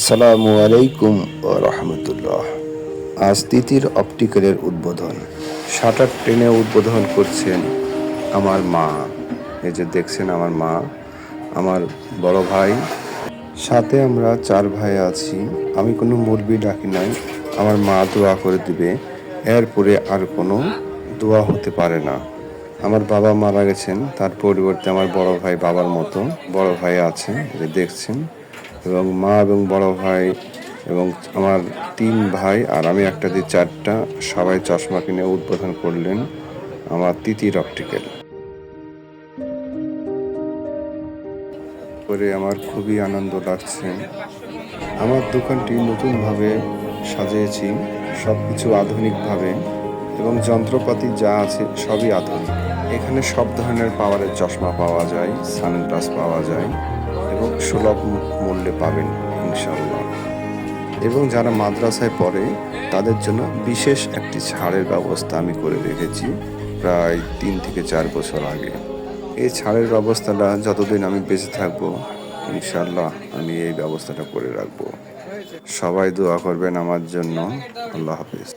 আসসালামু আলাইকুম ওয়া রাহমাতুল্লাহ। আজ তিতির অপটিক্যালের উদ্বোধন। শাটার টেনে উদ্বোধন করছেন আমার মা। এই যে দেখছেন আমার মা, আমার বড় ভাই, সাথে আমরা 4 ভাই আছি। আমি কোনো মুরবি ডাকি নাই, আমার মা দোয়া করে দিবে, এরপরে আর কোনো দোয়া হতে পারে না। আমার বাবা মারা গেছেন, তার পরিবর্তে আমার বড় ভাই বাবার মতো বড় ভাই আছে, এই যে দেখছেন। এবং মা এবং বড় ভাই এবং আমার 3 ভাই আর আমি একটা দিয়ে 4টা, সবাই চশমা কিনে উদ্বোধন করলেন আমার তিতির অপটিক্যাল। করে আমার খুবই আনন্দ লাগছে। আমার দোকানটি নতুনভাবে সাজিয়েছি, সবকিছু আধুনিকভাবে, এবং যন্ত্রপাতি যা আছে সবই আধুনিক। এখানে সব ধরনের পাওয়ারের চশমা পাওয়া যায়, সানগ্লাস পাওয়া যায় এবং সুলভ মূল্যে পাবেন ইনশাল্লাহ। এবং যারা মাদ্রাসায় পড়ে তাদের জন্য বিশেষ একটি ছাড়ের ব্যবস্থা আমি করে রেখেছি প্রায় 3 থেকে 4 বছর আগে। এই ছাড়ের ব্যবস্থাটা যতদিন আমি বেঁচে থাকবো ইনশাল্লাহ আমি এই ব্যবস্থাটা করে রাখবো। সবাই দোয়া করবেন আমার জন্য। আল্লাহ হাফেজ।